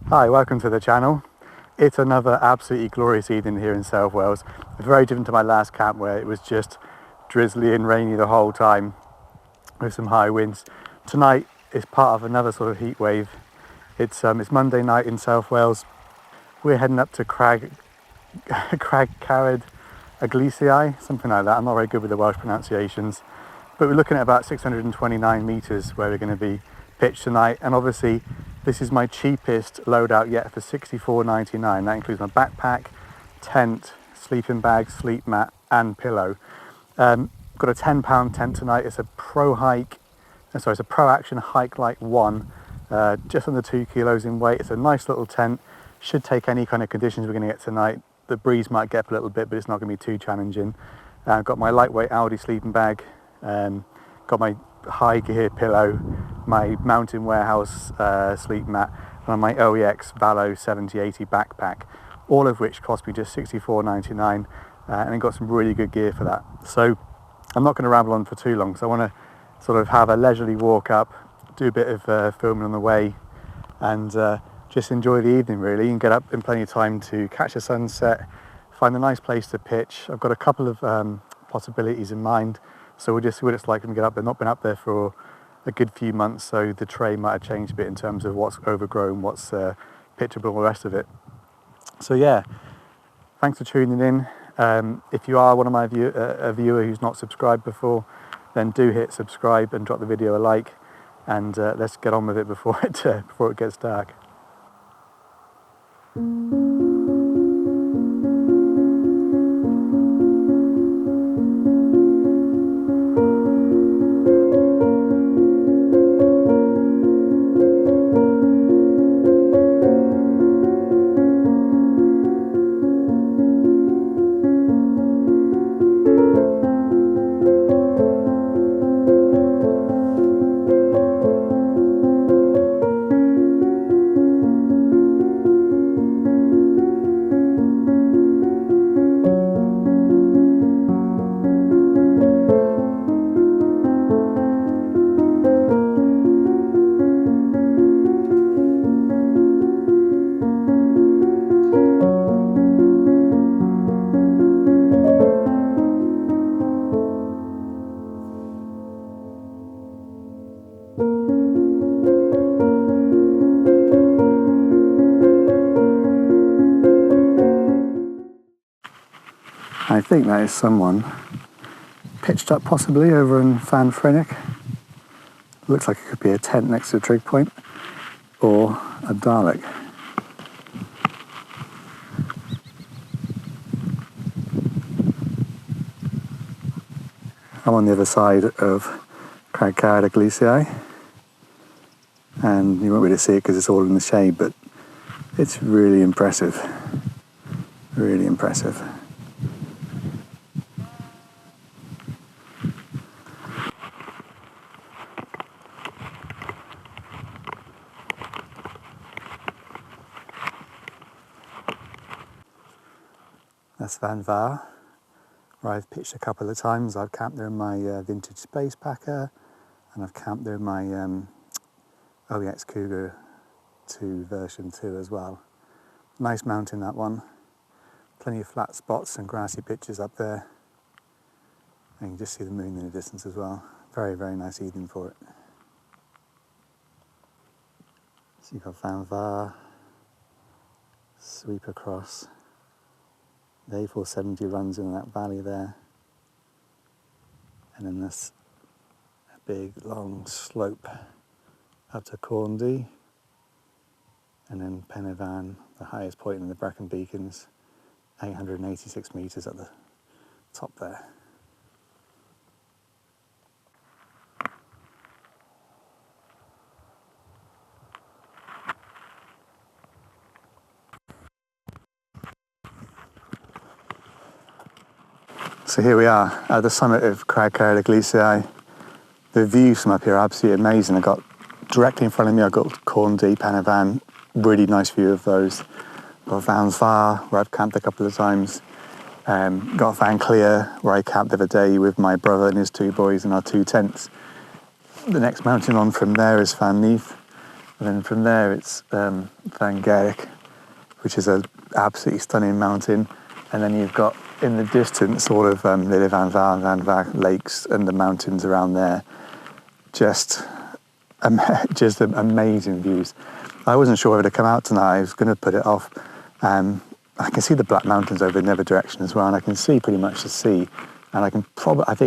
Hi, welcome to the channel. It's another absolutely glorious evening here in South Wales. Very different to my last camp where it was just drizzly and rainy the whole time with some high winds. Tonight is part of another sort of heat wave. It's Monday night in South Wales. We're heading up to Crag Carad Aglisii, something like that. I'm not very good with the Welsh pronunciations, but we're looking at about 629 metres where we're going to be pitched tonight. And obviously this is my cheapest loadout yet for $64.99. That includes my backpack, tent, sleeping bag, sleep mat and pillow. Got a £10 tent tonight. It's a Pro Action Hike Light 1, just under 2 kilos in weight. It's a nice little tent. Should take any kind of conditions we're going to get tonight. The breeze might get up a little bit, but it's not going to be too challenging. I've got my lightweight Aldi sleeping bag, got my high gear pillow, my Mountain Warehouse sleep mat, and my OEX Valo 7080 backpack, all of which cost me just $64.99, and I got some really good gear for that. So I'm not going to ramble on for too long, so I want to sort of have a leisurely walk up, do a bit of filming on the way, and just enjoy the evening really, and get up in plenty of time to catch the sunset, find a nice place to pitch. I've got a couple of possibilities in mind, so we'll just see what it's like when we get up there. Not been up there for a good few months, so the terrain might have changed a bit in terms of what's overgrown, what's pitchable, all the rest of it. So yeah, thanks for tuning in. If you are one of my a viewer who's not subscribed before, then do hit subscribe and drop the video a like, and let's get on with it before it gets dark. I think that is someone pitched up possibly over in Fan Frynych. Looks like it could be a tent next to a trig point or a Dalek. I'm on the other side of Crag Carad Aglisii, and you won't be able to see it because it's all in the shade, but it's really impressive. Really impressive. That's Fan Frynych, where I've pitched a couple of times. I've camped there in my vintage space packer, and I've camped there in my OEX Cougar 2 version 2 as well. Nice mountain, that one. Plenty of flat spots and grassy pitches up there. And you can just see the moon in the distance as well. Very, very nice evening for it. So you've got Fan Frynych, sweep across. The A470 runs in that valley there, and then this big long slope up to Corndee, and then Pen y Fan, the highest point in the Brecon Beacons, 886 metres at the top there. So here we are at the summit of Crag Carad Aglisii. The views from up here are absolutely amazing. I've got directly in front of me, I've got Corndee, Pen y Fan, really nice view of those. Got Fan Frynych, where I've camped a couple of times. Got Fan Clear, where I camped the other day with my brother and his two boys in our two tents. The next mountain on from there is Fan Neath, And then from there it's Van Gogh, which is an absolutely stunning mountain. And then you've got in the distance sort of Lille Van Vaar, Van Vaar lakes and the mountains around there. Just amazing views. I wasn't sure whether to come out tonight. I was going to put it off. I can see the Black Mountains over in the other direction as well, and I can see pretty much the sea. And I think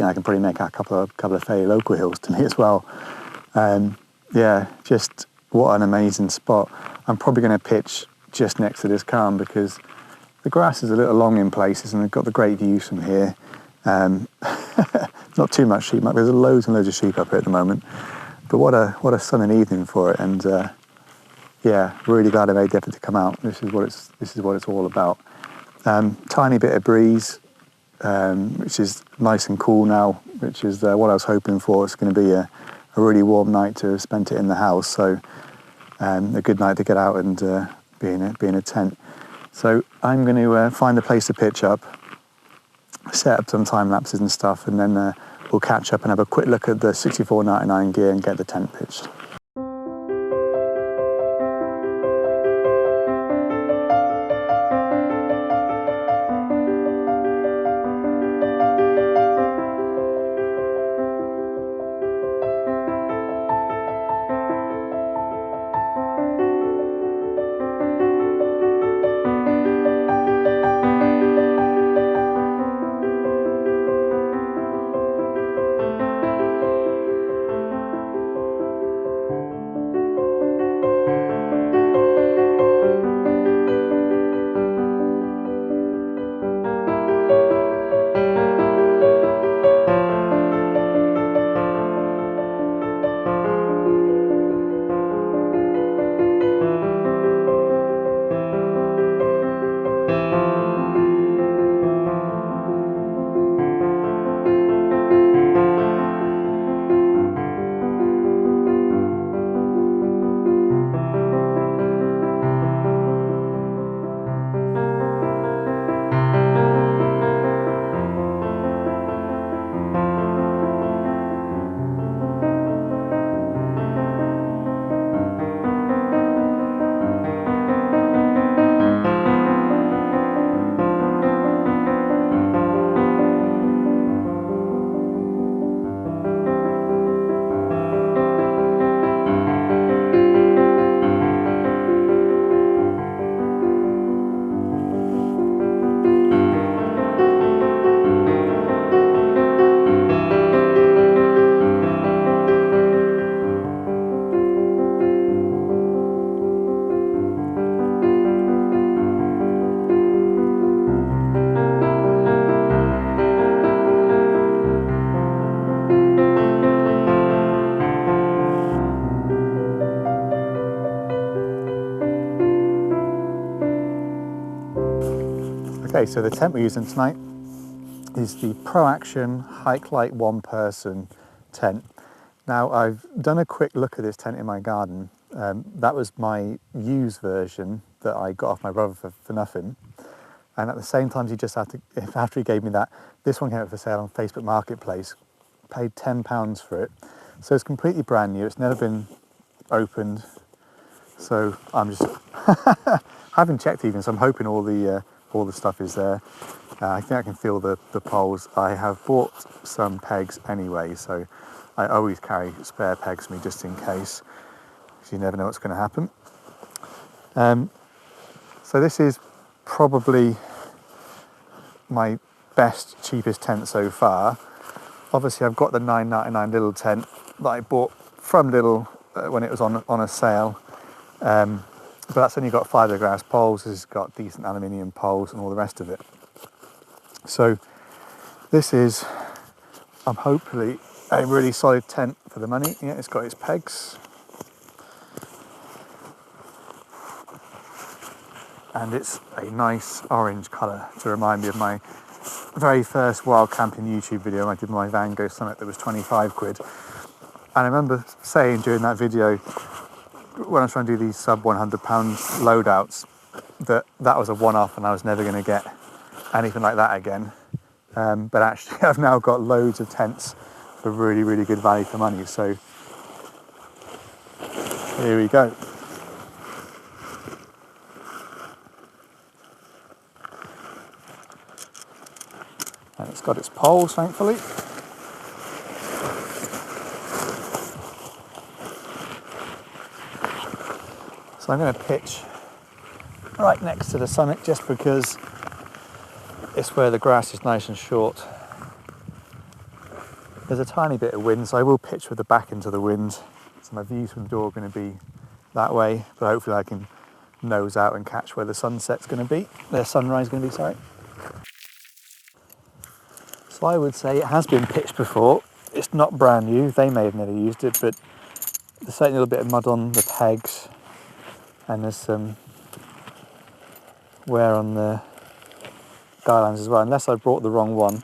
I can probably make out a couple of fairly local hills to me as well. Yeah, just what an amazing spot. I'm probably going to pitch just next to this calm because the grass is a little long in places and we've got the great views from here. Not too much sheep. There's loads and loads of sheep up here at the moment. But what a stunning evening for it. And yeah, really glad I made the effort to come out. This is what it's all about. Tiny bit of breeze, which is nice and cool now, which is what I was hoping for. It's going to be a really warm night to have spent it in the house. So a good night to get out and be in a tent. So I'm going to find a place to pitch up, set up some time lapses and stuff, and then we'll catch up and have a quick look at the 64.99 gear and get the tent pitched. Okay, so the tent we're using tonight is the Pro Action Hike Light one person tent. Now I've done a quick look at this tent in my garden. That was my used version that I got off my brother for nothing. And at the same time, after he gave me that, this one came up for sale on Facebook Marketplace. Paid £10 for it. So it's completely brand new. It's never been opened. So I'm just, I haven't checked even, so I'm hoping all the stuff is there. I think I can feel the poles. I have bought some pegs anyway, so I always carry spare pegs with me just in case, because you never know what's going to happen. So this is probably my best, cheapest tent so far. Obviously I've got the $9.99 Lidl tent that I bought from Lidl when it was on a sale. But that's only got fiberglass poles, it's got decent aluminium poles and all the rest of it. So this is, hopefully, a really solid tent for the money. Yeah, it's got its pegs. And it's a nice orange colour to remind me of my very first wild camping YouTube video I did my Van Gogh Summit that was 25 quid. And I remember saying during that video, when I was trying to do these sub £100 loadouts, that was a one-off and I was never going to get anything like that again. But actually I've now got loads of tents for really, really good value for money. So Here we go. And it's got its poles, thankfully. So I'm going to pitch right next to the summit just because it's where the grass is nice and short. There's a tiny bit of wind, so I will pitch with the back into the wind. So my views from the door are going to be that way, but hopefully I can nose out and catch where the sunset's going to be. The sunrise is going to be, sorry. So I would say it has been pitched before. It's not brand new. They may have never used it, but there's certainly a little bit of mud on the pegs, and there's some wear on the guy lines as well, unless I brought the wrong one.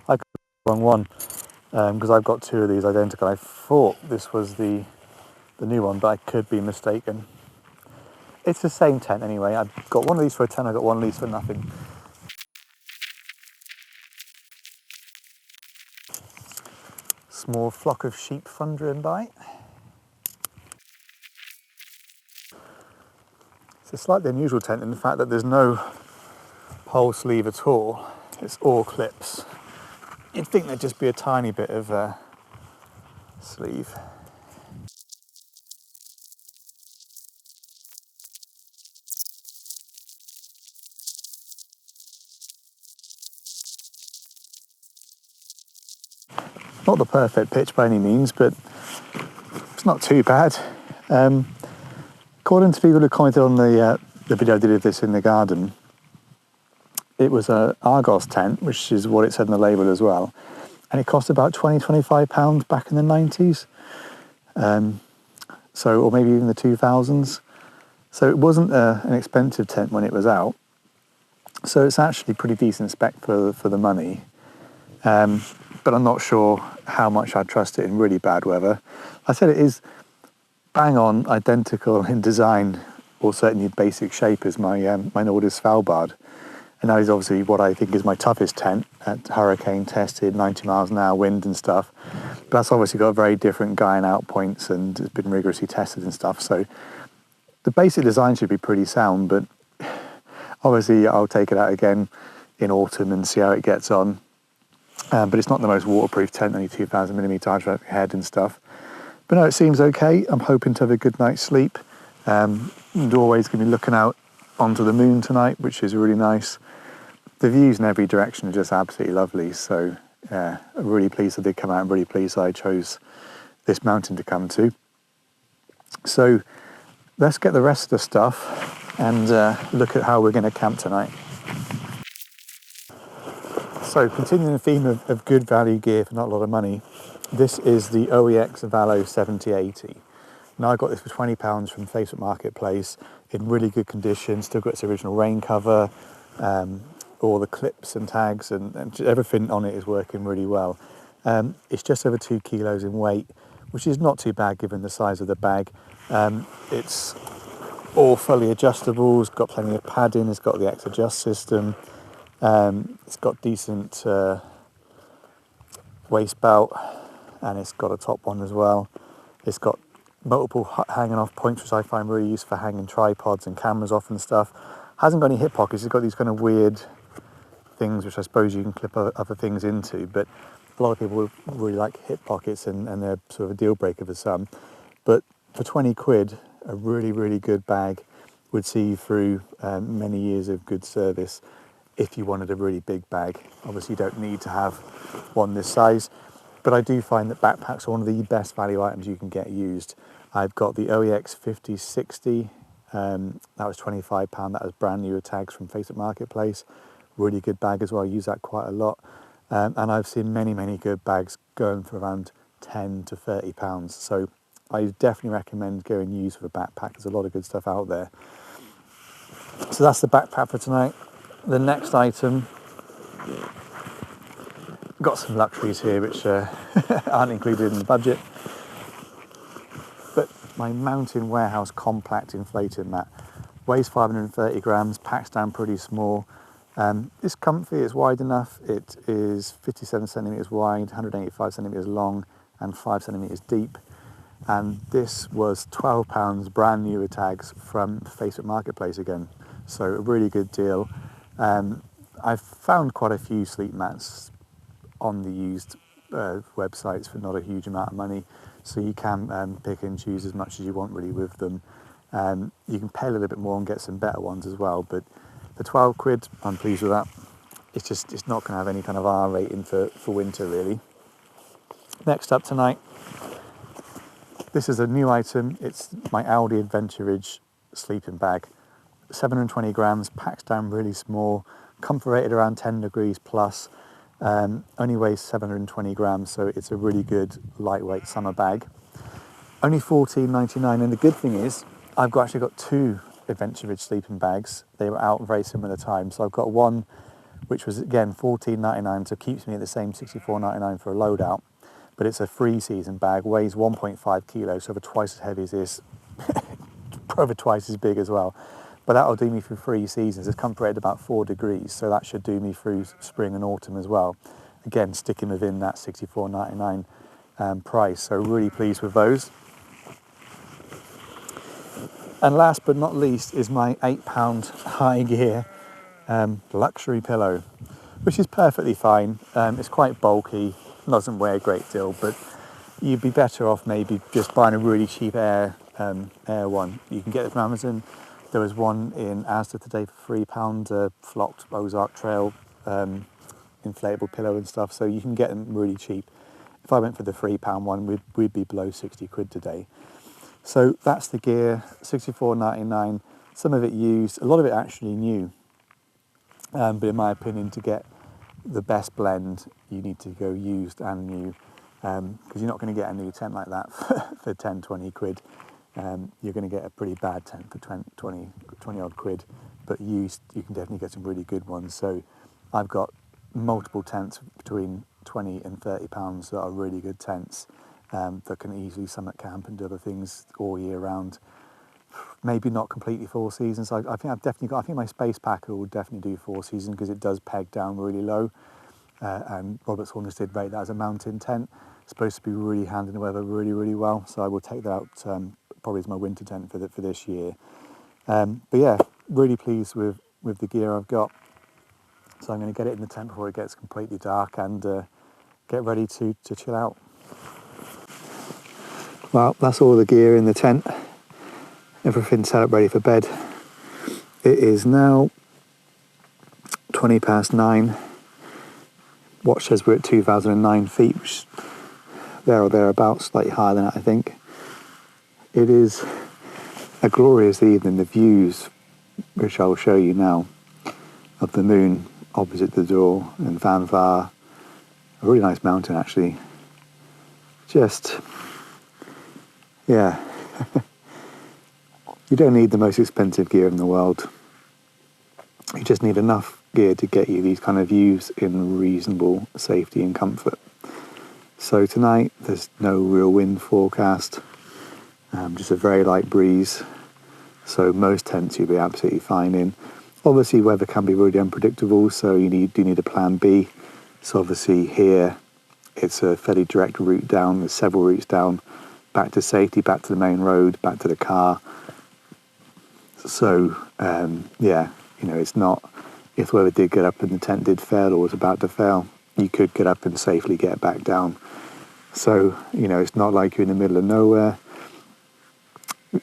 I got the wrong one because I've got two of these identical. I thought this was the new one, but I could be mistaken. It's the same tent anyway. I've got one of these for a 10, I got one of these for nothing. Small flock of sheep thundering by. It's a slightly unusual tent in the fact that there's no pole sleeve at all. It's all clips. You'd think there'd just be a tiny bit of sleeve. Not the perfect pitch by any means, but it's not too bad. According to people who commented on the video I did of this in the garden, it was a Argos tent, which is what it said on the label as well, and it cost about £20–25 back in the 90s, or maybe even the 2000s. So it wasn't an expensive tent when it was out. So it's actually pretty decent spec for the money. But I'm not sure how much I'd trust it in really bad weather. I said it is bang on identical in design, or certainly basic shape, as my Nordic Svalbard. And that is obviously what I think is my toughest tent, at hurricane tested, 90 miles an hour wind and stuff. But that's obviously got very different guy and out points, and it's been rigorously tested and stuff. So the basic design should be pretty sound, but obviously I'll take it out again in autumn and see how it gets on. But it's not the most waterproof tent, only 2,000mm hydrophilic head and stuff. But no, it seems okay. I'm hoping to have a good night's sleep. Doorway's going to be looking out onto the moon tonight, which is really nice. The views in every direction are just absolutely lovely. So I'm really pleased that they come out. I'm really pleased that I chose this mountain to come to. So let's get the rest of the stuff and look at how we're going to camp tonight. So continuing the theme of good value gear for not a lot of money, this is the OEX Valo 7080. Now I got this for £20 from Facebook Marketplace in really good condition, still got its original rain cover, all the clips and tags and everything on it is working really well. It's just over 2 kilos in weight, which is not too bad given the size of the bag. It's all fully adjustable, it's got plenty of padding, it's got the X adjust system. It's got decent waist belt, and it's got a top one as well. It's got multiple hanging off points, which I find really useful for hanging tripods and cameras off and stuff. Hasn't got any hip pockets. It's got these kind of weird things, which I suppose you can clip other things into, but a lot of people really like hip pockets, and they're sort of a deal breaker for some. But for 20 quid, a really, really good bag would see you through many years of good service. If you wanted a really big bag, obviously you don't need to have one this size, but I do find that backpacks are one of the best value items you can get used. I've got the OEX 5060, that was £25, that was brand new with tags from Facebook Marketplace. Really good bag as well, I use that quite a lot. And I've seen many, many good bags going for around £10 to £30. So I definitely recommend going used for a backpack. There's a lot of good stuff out there. So that's the backpack for tonight. The next item, got some luxuries here which aren't included in the budget, but my Mountain Warehouse compact inflating mat weighs 530 grams, packs down pretty small. It's comfy, it's wide enough. It is 57 centimeters wide, 185 centimeters long, and 5 centimeters deep. and this was £12 brand new with tags from Facebook Marketplace again, so a really good deal. I've found quite a few sleep mats on the used websites for not a huge amount of money, so you can pick and choose as much as you want really with them. You can pay a little bit more and get some better ones as well, but for 12 quid I'm pleased with that. It's not going to have any kind of R rating for winter really. Next up tonight, this is a new item. It's my Aldi Adventure Ridge sleeping bag. 720 grams, packs down really small, comfort rated around 10 degrees plus, only weighs 720 grams, so it's a really good lightweight summer bag. Only $14.99, and the good thing is I've actually got two Adventure Ridge sleeping bags. They were out very similar times, so I've got one which was again $14.99, so keeps me at the same $64.99 for a loadout, but it's a free season bag, weighs 1.5 kilos, so over twice as heavy as this, over twice as big as well. But that'll do me for 3 seasons. It's comfort rated about 4 degrees, so that should do me through spring and autumn as well. Again, sticking within that $64.99 price, so really pleased with those. And last but not least is my £8 high gear luxury pillow, which is perfectly fine. It's quite bulky, doesn't weigh a great deal, but you'd be better off maybe just buying a really cheap air one. You can get it from Amazon. There was one in Asda today for £3, flocked Ozark Trail inflatable pillow and stuff, so you can get them really cheap. If I went for the £3 one, we'd be below 60 quid today. So that's the gear, $64.99, some of it used, a lot of it actually new. But in my opinion, to get the best blend, you need to go used and new, because you're not going to get a new tent like that for 10, 20 quid. You're going to get a pretty bad tent for 20 odd quid, but used, you can definitely get some really good ones. So I've got multiple tents between 20 and 30 pounds that are really good tents, that can easily summit camp and do other things all year round. Maybe not completely 4 seasons. I think I've definitely got. I think my space packer will definitely do 4 seasons because it does peg down really low. And Robert's Horners did rate that as a mountain tent. It's supposed to be really handy in the weather, really, really well. So I will take that out probably as my winter tent for this year. But yeah, really pleased with the gear I've got. So I'm going to get it in the tent before it gets completely dark and get ready to chill out. Well, that's all the gear in the tent. Everything set up ready for bed. It is now 9:20. Watch says we're at 2009 feet, which is there or thereabouts, slightly higher than that I think. It is a glorious evening. The views, which I will show you now, of the moon opposite the door and Fan Frynych, a really nice mountain actually. Just, yeah. You don't need the most expensive gear in the world. You just need enough gear to get you these kind of views in reasonable safety and comfort. So tonight there's no real wind forecast, just a very light breeze. So most tents you'll be absolutely fine in. Obviously weather can be really unpredictable, so you do need a plan B. So obviously here it's a fairly direct route down. There's several routes down, back to safety, back to the main road, back to the car. So, yeah, you know, it's not, if the weather did get up and the tent did fail or was about to fail, you could get up and safely get back down. So, you know, it's not like you're in the middle of nowhere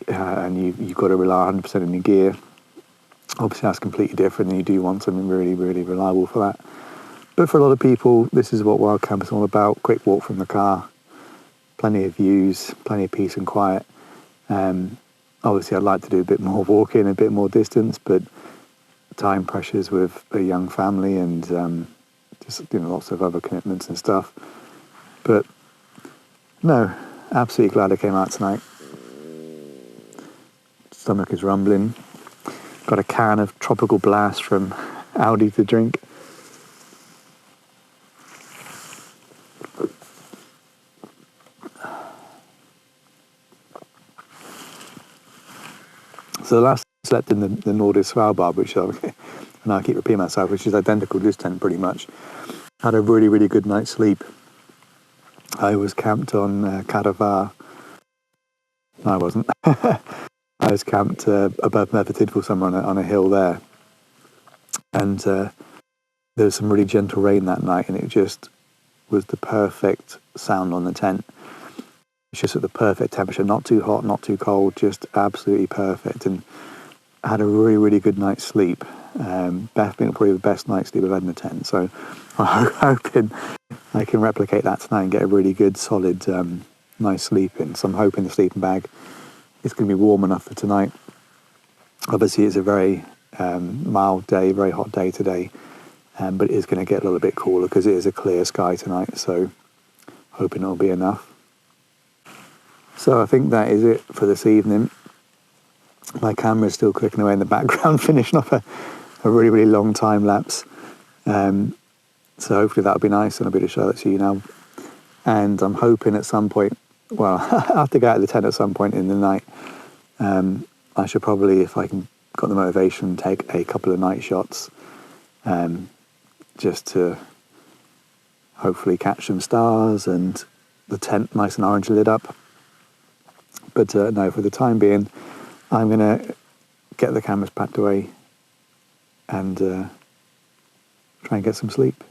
and you've got to rely 100% on your gear. Obviously, that's completely different and you do want something really, really reliable for that. But for a lot of people, this is what wild camp is all about. Quick walk from the car, plenty of views, plenty of peace and quiet. Obviously, I'd like to do a bit more walking, a bit more distance, but time pressures with a young family and just lots of other commitments and stuff. But no, absolutely glad I came out tonight. Stomach is rumbling. Got a can of Tropical Blast from Aldi to drink. So the last slept in the Nordic Svalbard, which and I keep repeating myself, which is identical to this tent pretty much. Had a really, really good night's sleep. I was camped on Kadavar I wasn't. I was camped above Merthyr Tydfil somewhere on a hill there, and there was some really gentle rain that night, and it just was the perfect sound on the tent. It's just at the perfect temperature, not too hot, not too cold, just absolutely perfect. And I had a really, really good night's sleep. Probably the best night's sleep I've had in the tent. So I'm hoping I can replicate that tonight and get a really good, solid, nice sleep in. So I'm hoping the sleeping bag is going to be warm enough for tonight. Obviously, it's a very mild day, very hot day today, but it is going to get a little bit cooler because it is a clear sky tonight. So hoping it'll be enough. So I think that is it for this evening. My camera is still clicking away in the background, finishing off a really, really long time lapse. So hopefully that'll be nice, and I'll be able to show that to you now. And I'm hoping at some point, well, I have to get out of the tent at some point in the night. I should probably, if I can got the motivation, take a couple of night shots, just to hopefully catch some stars and the tent nice and orange lit up. But no, for the time being, I'm going to get the cameras packed away and try and get some sleep.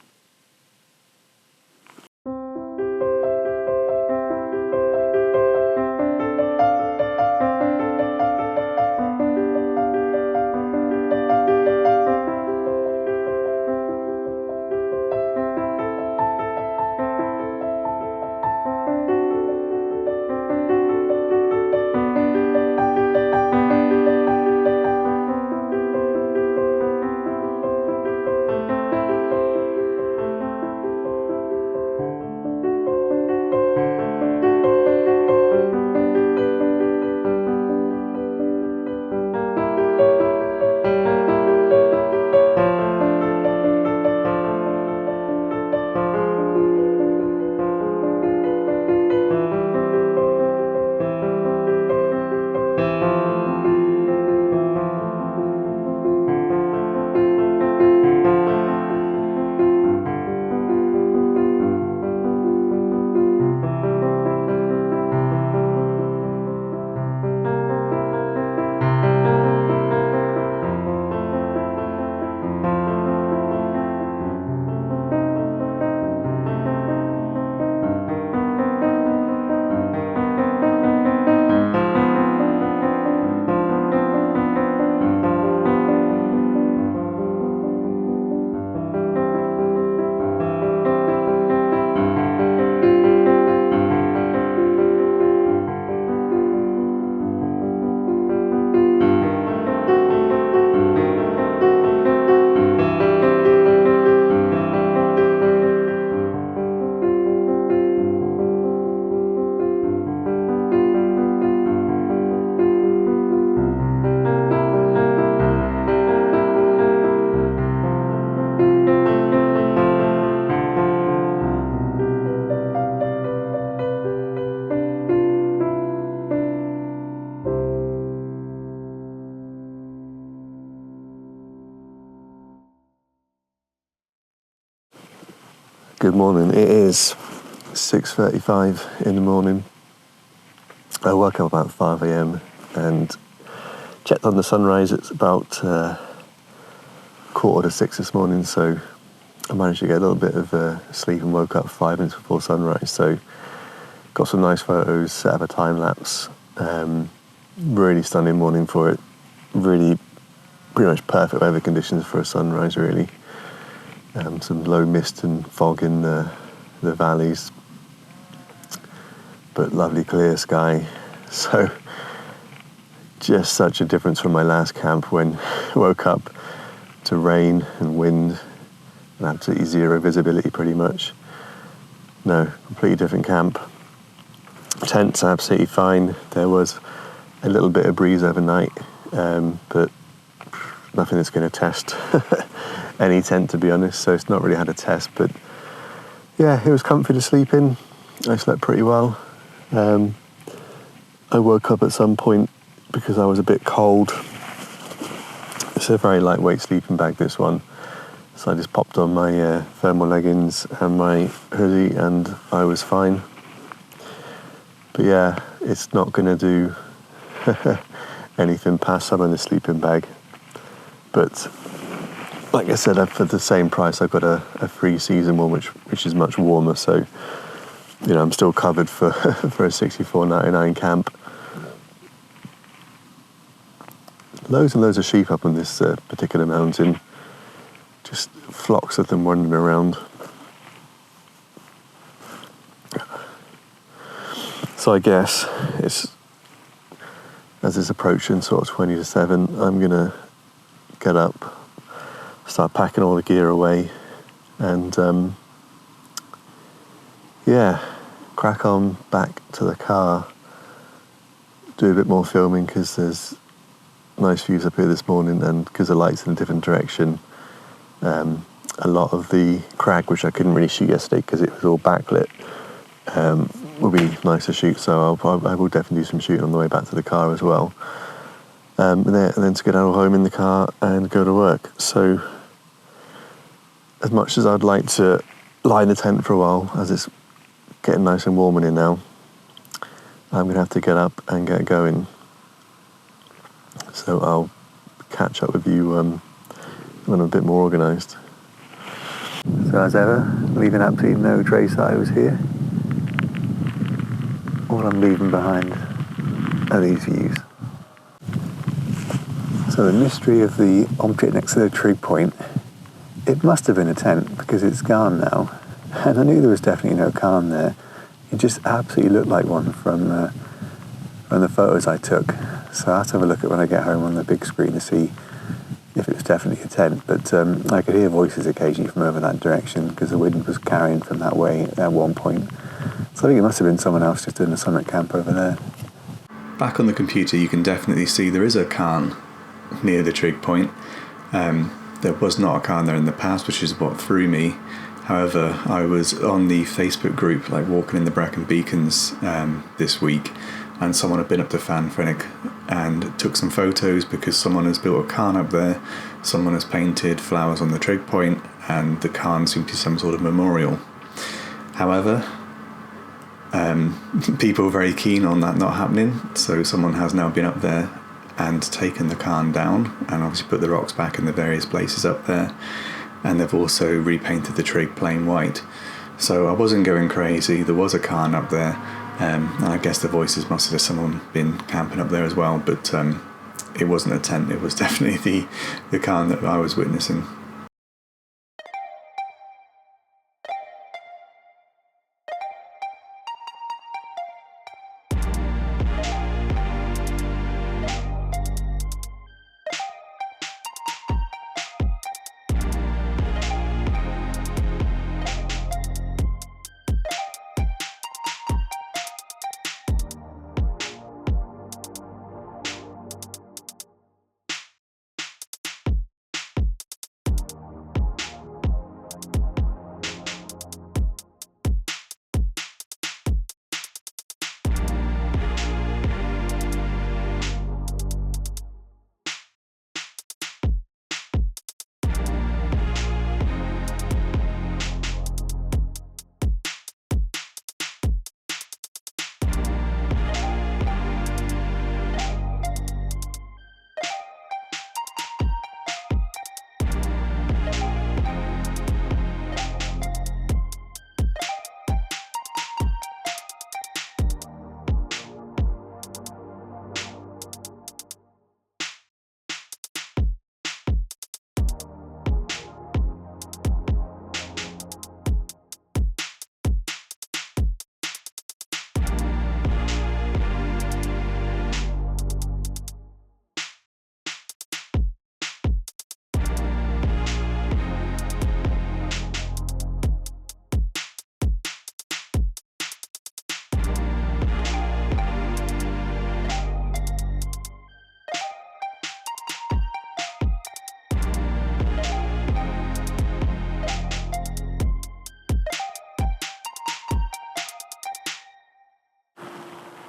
Good morning. It is 6:35 in the morning. I woke up about 5 a.m. and checked on the sunrise. It's about 5:45 this morning, so I managed to get a little bit of sleep and woke up 5 minutes before sunrise. So got some nice photos, set up a time lapse. Really stunning morning for it. Really pretty much perfect weather conditions for a sunrise, really. Some low mist and fog in the valleys, but lovely clear sky. So just such a difference from my last camp when I woke up to rain and wind and absolutely zero visibility pretty much. No, completely different camp. Tent's absolutely fine. There was a little bit of breeze overnight, but nothing that's going to test any tent, to be honest, so it's not really had a test. But yeah, it was comfy to sleep in. I slept pretty well. I woke up at some point because I was a bit cold. It's a very lightweight sleeping bag, this one, so I just popped on my thermal leggings and my hoodie and I was fine. But yeah, it's not going to do anything past summer in the sleeping bag. But like I said, for the same price, I've got a free season one, which is much warmer. So, I'm still covered for for a $64.99 camp. Loads and loads of sheep up on this particular mountain. Just flocks of them wandering around. So I guess as it's approaching sort of 20 to 7, I'm going to get up, start packing all the gear away, and crack on back to the car, do a bit more filming because there's nice views up here this morning, and because the light's in a different direction, a lot of the crag, which I couldn't really shoot yesterday because it was all backlit, will be nice to shoot, so I will definitely do some shooting on the way back to the car as well. And then to get out home in the car and go to work. So as much as I'd like to lie in the tent for a while, as it's getting nice and warm in here now, I'm going to have to get up and get going. So I'll catch up with you when I'm a bit more organised. So as ever, leaving absolutely no trace that I was here. All I'm leaving behind are these views. So the mystery of the object next to the trig point, it must have been a tent because it's gone now. And I knew there was definitely no cairn there. It just absolutely looked like one from the photos I took. So I'll have to have a look at it when I get home on the big screen to see if it was definitely a tent. But I could hear voices occasionally from over that direction because the wind was carrying from that way at one point. So I think it must have been someone else just doing a summit camp over there. Back on the computer, you can definitely see there is a cairn near the trig point. There was not a cairn there in the past, which is what threw me. However, I was on the Facebook group, like walking in the Brecon Beacons this week, and someone had been up to Fan Frynych and took some photos because someone has built a cairn up there, someone has painted flowers on the trig point, and the cairn seemed to be some sort of memorial. However, people are very keen on that not happening, so someone has now been up there and taken the cairn down and obviously put the rocks back in the various places up there, and they've also repainted the trig plain white. So I wasn't going crazy, there was a cairn up there, and I guess the voices must have someone been camping up there as well, but it wasn't a tent, it was definitely the cairn that I was witnessing.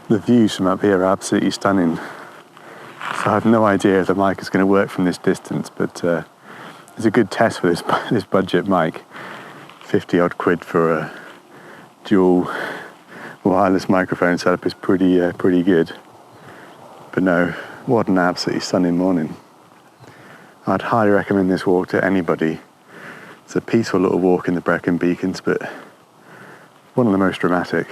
The views from up here are absolutely stunning. So I have no idea if the mic is going to work from this distance, but it's a good test for this budget mic. 50 odd quid for a dual wireless microphone setup is pretty good. But no, what an absolutely stunning morning. I'd highly recommend this walk to anybody. It's a peaceful little walk in the Brecon Beacons, but one of the most dramatic.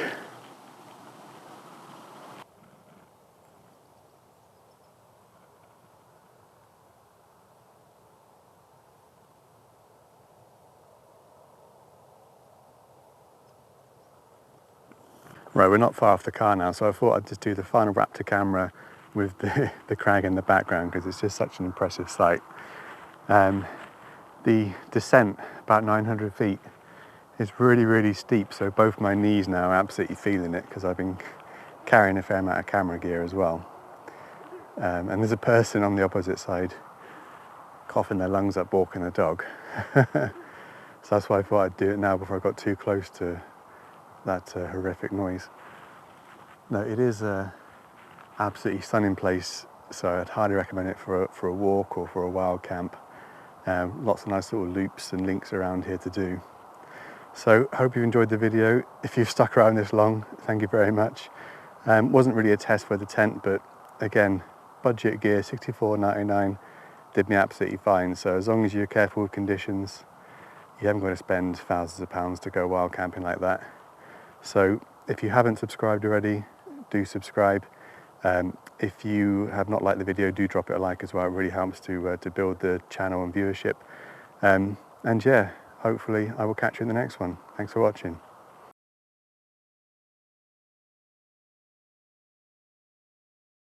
Right, we're not far off the car now, so I thought I'd just do the final wrap to camera with the crag in the background, because it's just such an impressive sight. The descent, about 900 feet, is really steep, so both my knees now are absolutely feeling it, because I've been carrying a fair amount of camera gear as well. And there's a person on the opposite side coughing their lungs up walking a dog. So that's why I thought I'd do it now before I got too close to that horrific noise. No, it is a absolutely stunning place, so I'd highly recommend it for a walk or for a wild camp. Lots of nice little loops and links around here to do. So hope you enjoyed the video. If you've stuck around this long, thank you very much. Wasn't really a test for the tent, but again, budget gear, $64.99, did me absolutely fine. So as long as you're careful with conditions, you haven't got to spend thousands of pounds to go wild camping like that. So if you haven't subscribed already, do subscribe. If you have not liked the video, do drop it a like as well. It really helps to build the channel and viewership. And yeah, hopefully I will catch you in the next one. Thanks for watching.